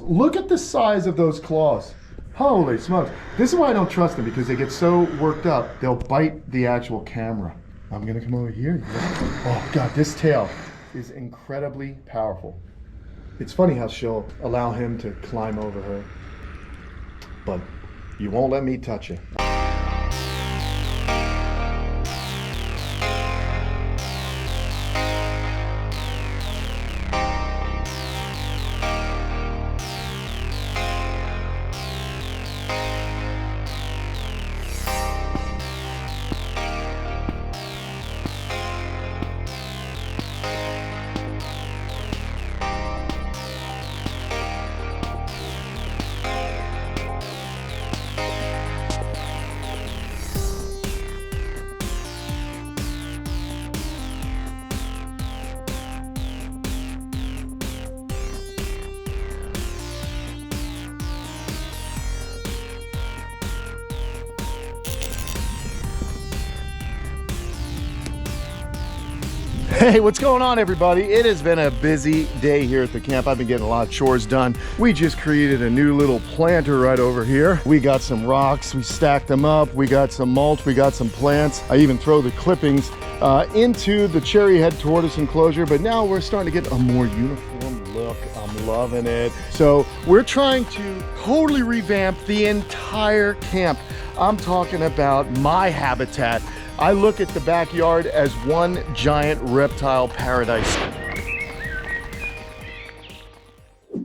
Look at the size of those claws. Holy smokes. This is why I don't trust them, because they get so worked up, they'll bite the actual camera. I'm gonna come over here. Oh God, this tail is incredibly powerful. It's funny how she'll allow him to climb over her, but you won't let me touch it. Hey, what's going on, everybody? It has been a busy day here at the camp. I've been getting a lot of chores done. We just created a new little planter right over here. We got some rocks, we stacked them up, we got some mulch, we got some plants. I even throw the clippings into the cherry head tortoise enclosure, but now we're starting to get a more uniform look. I'm loving it. So we're trying to totally revamp the entire camp. I'm talking about my habitat. I look at the backyard as one giant reptile paradise.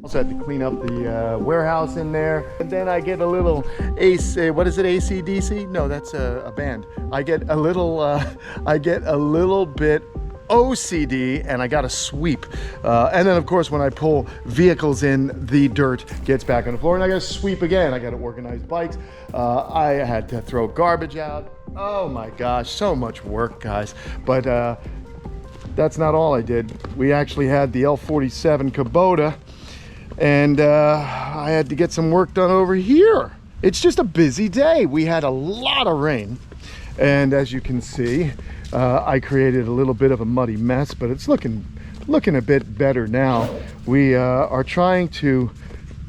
Also had to clean up the warehouse in there. And then I get a little what is it, AC/DC? No, that's a band. I get a little bit OCD, and I got to sweep. And then of course, when I pull vehicles in, the dirt gets back on the floor and I got to sweep again. I got to organize bikes. I had to throw garbage out. Oh my gosh, so much work, guys. But that's not all I did. We actually had the L47 Kubota, and I had to get some work done over here. It's just a busy day. We had a lot of rain, and as you can see, I created a little bit of a muddy mess, but it's looking a bit better now. We are trying to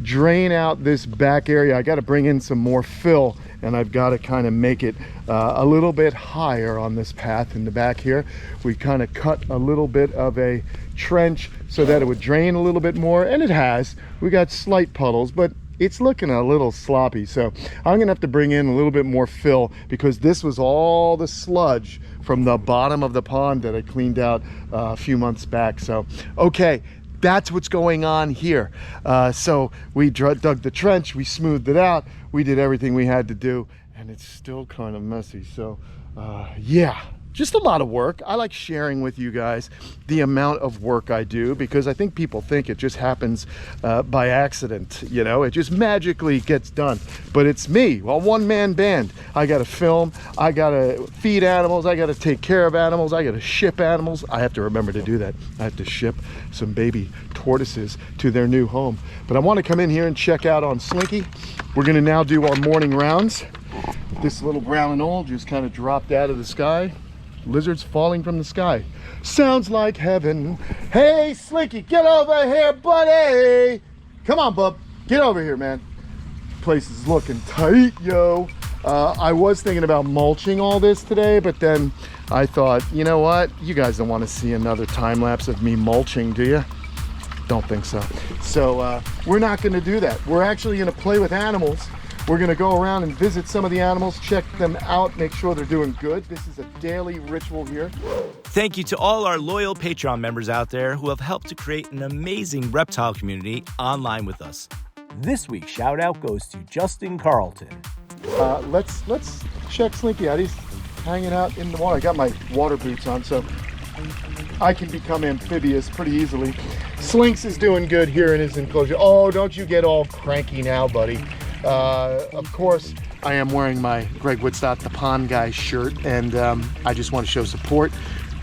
drain out this back area. I got to bring in some more fill, and I've got to kind of make it a little bit higher on this path in the back here. We kind of cut a little bit of a trench so that it would drain a little bit more, and it has. We got slight puddles, but it's looking a little sloppy. So I'm gonna have to bring in a little bit more fill, because this was all the sludge from the bottom of the pond that I cleaned out a few months back. So, okay. That's what's going on here. So we dug the trench, we smoothed it out, we did everything we had to do, and it's still kind of messy. So yeah, just a lot of work. I like sharing with you guys the amount of work I do, because I think people think it just happens by accident, you know, it just magically gets done. But it's me, a one-man band. I gotta film, I gotta feed animals, I gotta take care of animals, I gotta ship animals. I have to remember to do that. I have to ship some baby tortoises to their new home. But I wanna come in here and check out on Slinky. We're gonna now do our morning rounds. This little brown and old just kind of dropped out of the sky. Lizards falling from the sky. Sounds like heaven. Hey, Slinky, get over here, buddy. Come on, bub. Get over here, man. Place is looking tight, yo. I was thinking about mulching all this today, but then I thought, you know what? You guys don't want to see another time lapse of me mulching, do you? Don't think so. So we're not going to do that. We're actually going to play with animals. We're gonna go around and visit some of the animals, check them out, make sure they're doing good. This is a daily ritual here. Thank you to all our loyal Patreon members out there who have helped to create an amazing reptile community online with us. This week's shout out goes to Justin Carlton. Let's check Slinky out. He's hanging out in the water. I got my water boots on, so I can become amphibious pretty easily. Slinks is doing good here in his enclosure. Oh, don't you get all cranky now, buddy. Of course, I am wearing my Greg Woodstock, the Pond Guy shirt, and I just want to show support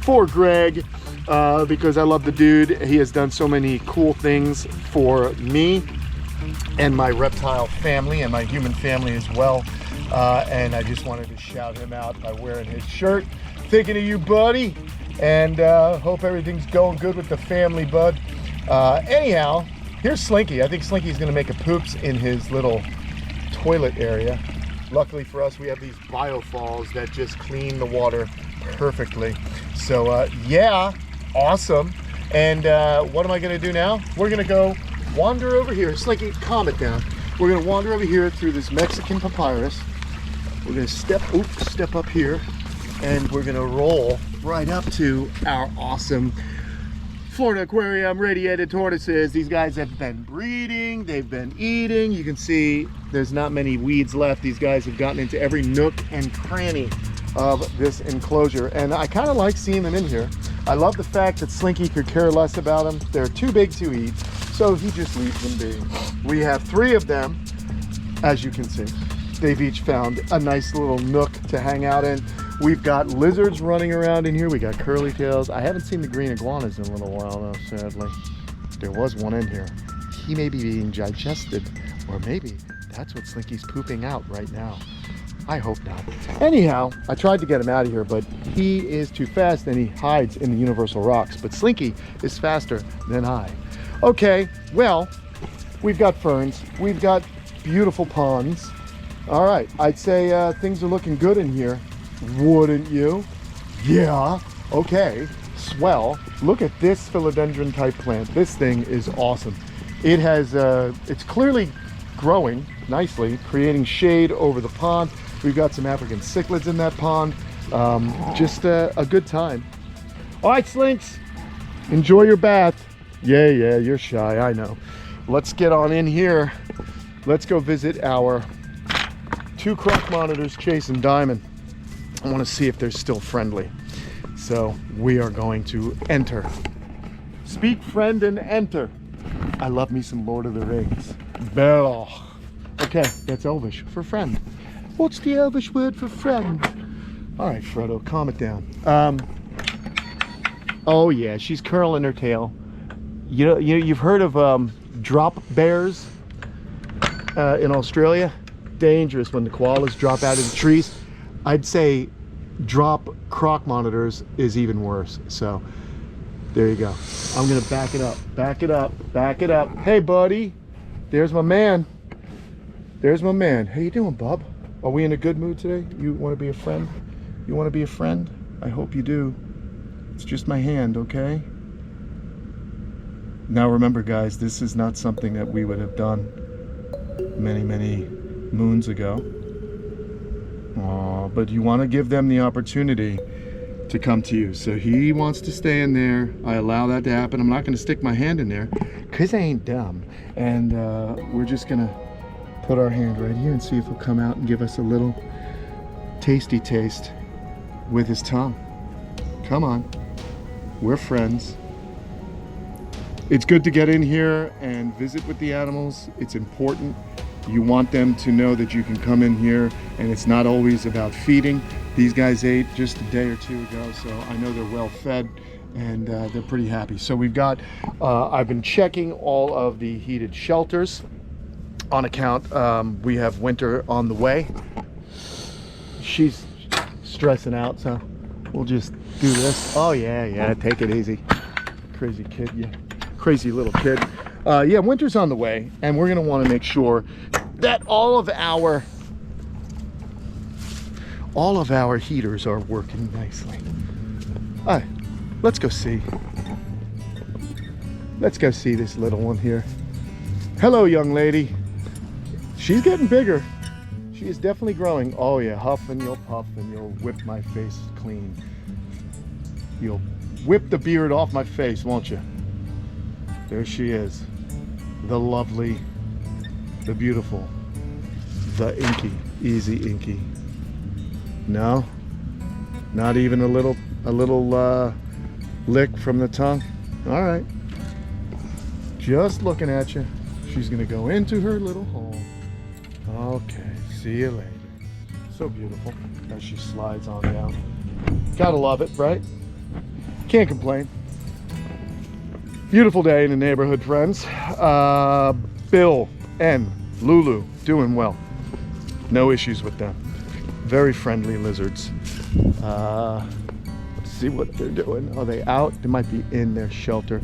for Greg because I love the dude. He has done so many cool things for me and my reptile family and my human family as well. And I just wanted to shout him out by wearing his shirt. Thinking of you, buddy, and hope everything's going good with the family, bud. Anyhow, Here's Slinky. I think Slinky's gonna make a poops in his little toilet area. Luckily for us, we have these biofalls that just clean the water perfectly. So yeah, awesome. And what am I gonna do now? We're gonna go wander over here. Slinky, calm it down. We're gonna wander over here through this Mexican papyrus. We're gonna step up here, and we're gonna roll right up to our awesome Florida Aquarium radiated tortoises. These guys have been breeding, they've been eating. You can see there's not many weeds left. These guys have gotten into every nook and cranny of this enclosure, and I kind of like seeing them in here. I love the fact that Slinky could care less about them. They're too big to eat, so he just leaves them be. We have 3 of them, as you can see. They've each found a nice little nook to hang out in. We've got lizards running around in here. We got curly tails. I haven't seen the green iguanas in a little while though, sadly. There was one in here. He may be being digested, or maybe that's what Slinky's pooping out right now. I hope not. Anyhow, I tried to get him out of here, but he is too fast and he hides in the universal rocks. But Slinky is faster than I. Okay, well, we've got ferns. We've got beautiful ponds. All right, I'd say things are looking good in here. Wouldn't you? Yeah, okay, swell. Look at this philodendron type plant. This thing is awesome. It has, it's clearly growing nicely, creating shade over the pond. We've got some African cichlids in that pond. Just a good time. All right, Slinks, enjoy your bath. Yeah, you're shy, I know. Let's get on in here. Let's go visit our 2 Croc monitors, Chase and Diamond. I want to see if they're still friendly. So we are going to enter. Speak, friend, and enter. I love me some Lord of the Rings. Bell. Okay, that's Elvish for friend. What's the Elvish word for friend? All right, Frodo, calm it down. Oh yeah, she's curling her tail. You've heard of drop bears in Australia? Dangerous when the koalas drop out of the trees. I'd say drop Croc monitors is even worse. So there you go. I'm gonna back it up, back it up, back it up. Hey buddy, there's my man. There's my man. How you doing, bub? Are we in a good mood today? You want to be a friend? You want to be a friend? I hope you do. It's just my hand, okay? Now remember guys, this is not something that we would have done many moons ago. But you want to give them the opportunity to come to you. So he wants to stay in there. I allow that to happen. I'm not going to stick my hand in there because I ain't dumb. And we're just going to put our hand right here and see if he'll come out and give us a little tasty taste with his tongue. Come on. We're friends. It's good to get in here and visit with the animals. It's important. You want them to know that you can come in here and it's not always about feeding. These guys ate just a day or 2 ago, so I know they're well fed and they're pretty happy. So we've got, I've been checking all of the heated shelters on account. We have winter on the way. She's stressing out, so we'll just do this. Oh yeah, take it easy. Crazy kid, yeah. Crazy little kid. Yeah, winter's on the way, and we're gonna want to make sure that all of our heaters are working nicely. All right, let's go see. Let's go see this little one here. Hello, young lady. She's getting bigger. She is definitely growing. Oh yeah, huff and you'll puff and you'll whip my face clean. You'll whip the beard off my face, won't you? There she is. The lovely, the beautiful, the Inky. Easy Inky. No, not even a little lick from the tongue. All right, just looking at you. She's gonna go into her little hole. Okay, see you later. So beautiful as she slides on down. Gotta love it, right? Can't complain. Beautiful day in the neighborhood, friends. Bill and Lulu doing well. No issues with them. Very friendly lizards. Let's see what they're doing. Are they out? They might be in their shelter.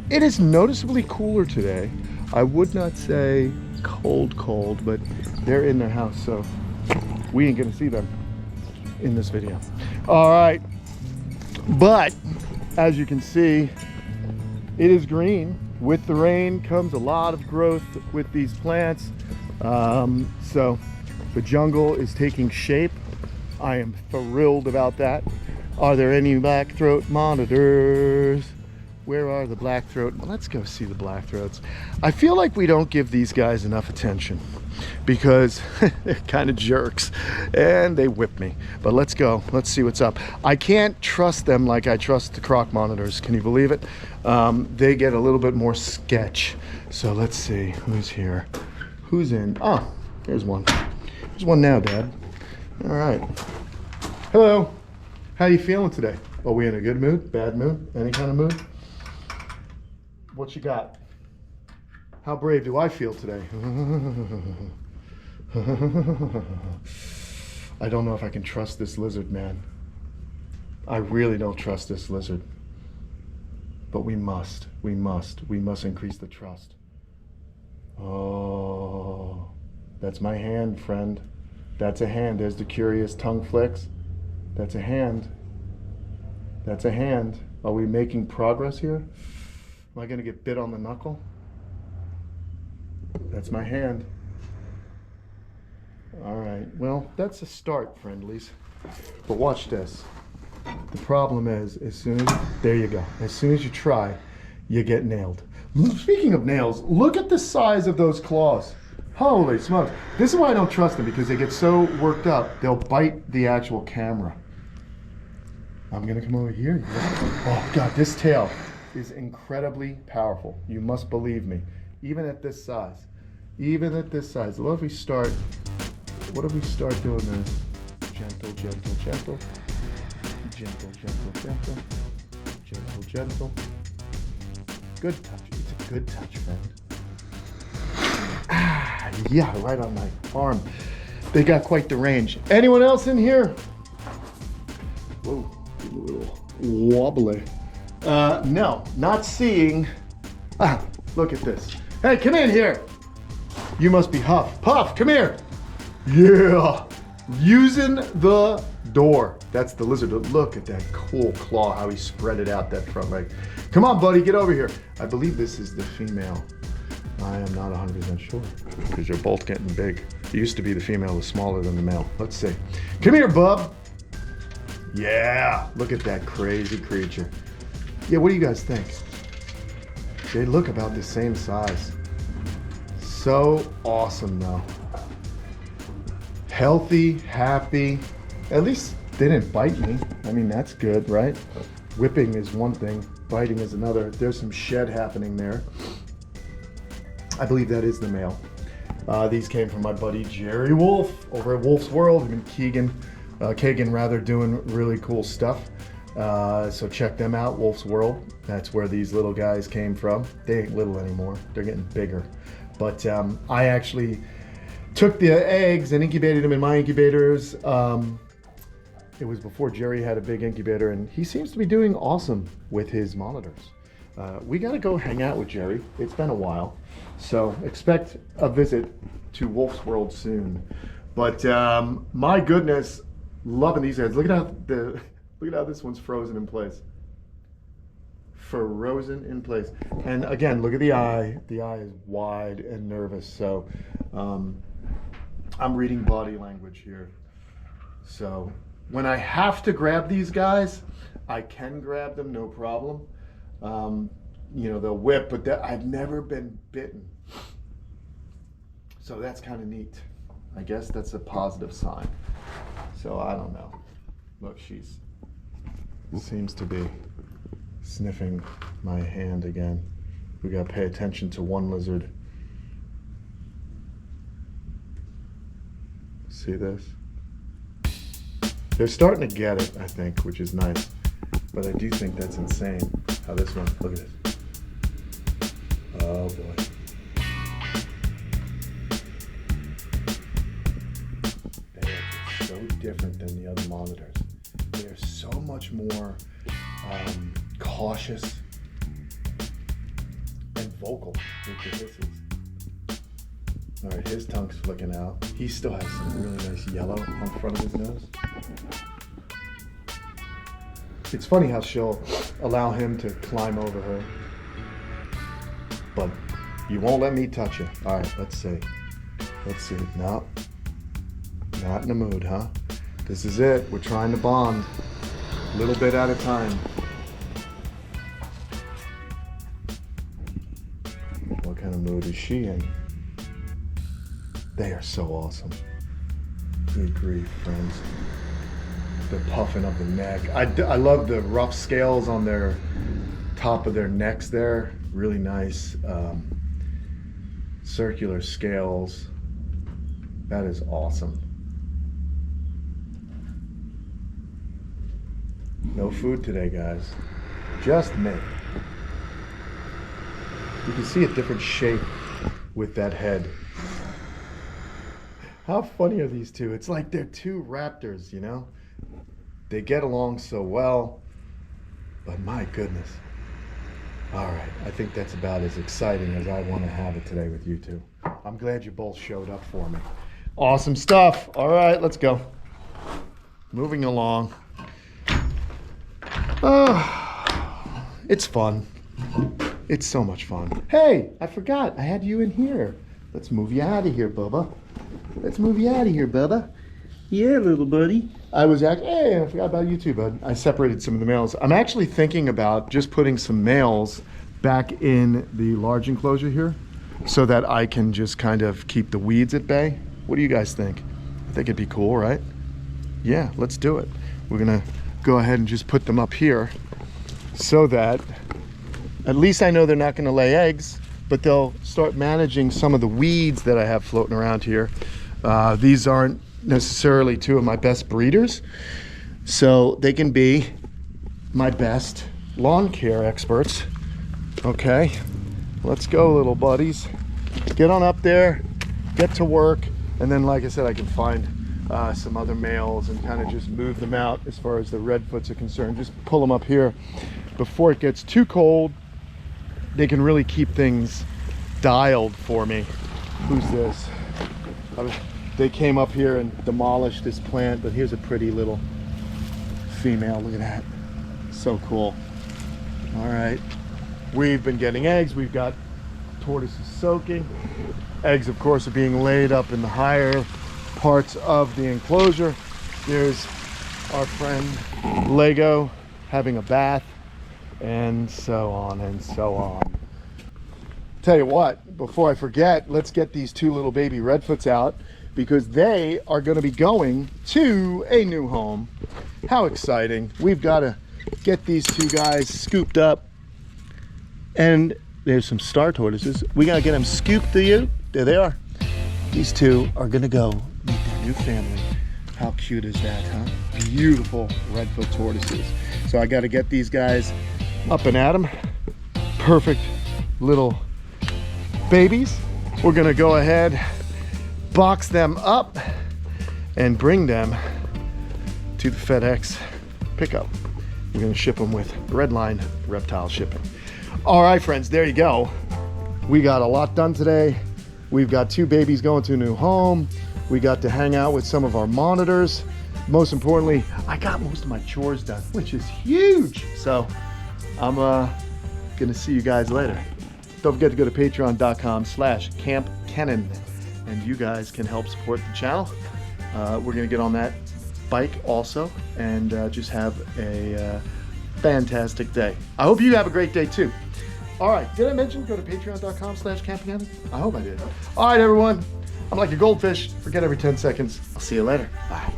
It is noticeably cooler today. I would not say cold, but they're in their house, so we ain't gonna see them in this video. All right, but as you can see, it is green. With the rain comes a lot of growth with these plants. So the jungle is taking shape. I am thrilled about that. Are there any Blackthroat monitors? Where are the Blackthroat? Well, let's go see the Blackthroats. I feel like we don't give these guys enough attention because they're kind of jerks and they whip me. But let's go. Let's see what's up. I can't trust them like I trust the Croc monitors. Can you believe it? They get a little bit more sketch. So let's see who's here. Who's in? Oh, there's one. There's one now, Dad. All right. Hello. How you feeling today? Are we in a good mood? Bad mood? Any kind of mood? What you got? How brave do I feel today? I don't know if I can trust this lizard, man. I really don't trust this lizard. But we must increase the trust. Oh, that's my hand, friend. That's a hand. There's the curious tongue flicks. That's a hand. That's a hand. Are we making progress here? Am I gonna get bit on the knuckle? That's my hand. All right, well, that's a start, friendlies. But watch this. The problem is, there you go. As soon as you try, you get nailed. Speaking of nails, look at the size of those claws. Holy smokes. This is why I don't trust them, because they get so worked up, they'll bite the actual camera. I'm gonna come over here. Oh God, this tail is incredibly powerful. You must believe me. Even at this size. What if we start doing this? Gentle. Good touch. It's a good touch, friend. Ah, yeah, right on my arm. They got quite the range. Anyone else in here? Whoa, a little wobbly. No, not seeing. Ah, look at this. Hey, come in here. You must be Huff. Puff, come here. Yeah, using the door. That's the lizard. Look at that cool claw, how he spread it out that front leg. Come on, buddy, get over here. I believe this is the female. I am not 100% sure because they're both getting big. It used to be the female was smaller than the male. Let's see. Come here, bub. Yeah, look at that crazy creature. Yeah, what do you guys think? They look about the same size. So awesome, though. Healthy, happy. At least they didn't bite me. I mean, that's good, right? Whipping is one thing, biting is another. There's some shed happening there. I believe that is the male. These came from my buddy Jerry Wolf over at Wolf's World. I mean, Kagan rather, doing really cool stuff. So check them out, Wolf's World. That's where these little guys came from. They ain't little anymore. They're getting bigger. But I actually took the eggs and incubated them in my incubators. It was before Jerry had a big incubator, and he seems to be doing awesome with his monitors. We gotta go hang out with Jerry. It's been a while. So expect a visit to Wolf's World soon. But my goodness, loving these guys. Look at how this one's frozen in place. Frozen in place. And again, look at the eye. The eye is wide and nervous. So I'm reading body language here. So when I have to grab these guys, I can grab them, no problem. You know, they'll whip, but I've never been bitten. So that's kind of neat. I guess that's a positive sign. So I don't know. Look, she seems to be sniffing my hand again. We gotta pay attention to one lizard. See this? They're starting to get it, I think, which is nice. But I do think that's insane how this one, look at this. Oh boy. They are just so different than the other monitors. They are so much more cautious and vocal with the hisses. All right, his tongue's flicking out. He still has some really nice yellow on the front of his nose. It's funny how she'll allow him to climb over her. But you won't let me touch you. All right, let's see. Let's see. No. Not in the mood, huh? This is it. We're trying to bond. A little bit at a time. What kind of mood is she in? They are so awesome. Good grief, friends. They're puffing up the neck. I love the rough scales on their top of their necks there. Really nice circular scales. That is awesome. No food today, guys. Just me. You can see a different shape with that head. How funny are these two? It's like they're two raptors, you know? They get along so well, but my goodness. All right, I think that's about as exciting as I want to have it today with you two. I'm glad you both showed up for me. Awesome stuff. All right, let's go. Moving along. Oh, it's fun. It's so much fun. Hey, I forgot. I had you in here. Let's move you out of here, Bubba. Let's move you out of here, Bubba. Yeah, little buddy. I forgot about you too, bud. I separated some of the males. I'm actually thinking about just putting some males back in the large enclosure here so that I can just kind of keep the weeds at bay. What do you guys think? I think it'd be cool, right? Yeah, let's do it. We're gonna go ahead and just put them up here so that at least I know they're not gonna lay eggs, but they'll start managing some of the weeds that I have floating around here. These aren't necessarily two of my best breeders, so they can be my best lawn care experts. Okay, let's go, little buddies. Get on up there, get to work, and then like I said, I can find some other males and kind of just move them out as far as the redfoots are concerned. Just pull them up here before it gets too cold. They can really keep things dialed for me. Who's this? They came up here and demolished this plant, but here's a pretty little female. Look at that. So cool. All right. We've been getting eggs. We've got tortoises soaking. Eggs, of course, are being laid up in the higher parts of the enclosure. There's our friend Lego having a bath, and so on and so on. Tell you what, before I forget, let's get these two little baby redfoots out, because they are going to be going to a new home. How exciting. We've got to get these two guys scooped up. And there's some star tortoises. We got to get them scooped to you. There they are. These two are going to go meet their new family. How cute is that, huh? Beautiful redfoot tortoises. So I got to get these guys up and at them. Perfect little babies. We're going to go ahead, box them up, and bring them to the FedEx pickup. We're going to ship them with Redline Reptile Shipping. All right, friends, there you go. We got a lot done today. We've got two babies going to a new home. We got to hang out with some of our monitors. Most importantly, I got most of my chores done, which is huge. So I'm gonna see you guys later. Don't forget to go to patreon.com/Kamp Kenan, and you guys can help support the channel. We're gonna get on that bike also and just have a fantastic day. I hope you have a great day too. All right, did I mention go to patreon.com/Kamp Kenan? I hope I did. All right, everyone. I'm like a goldfish. Forget every 10 seconds. I'll see you later. Bye.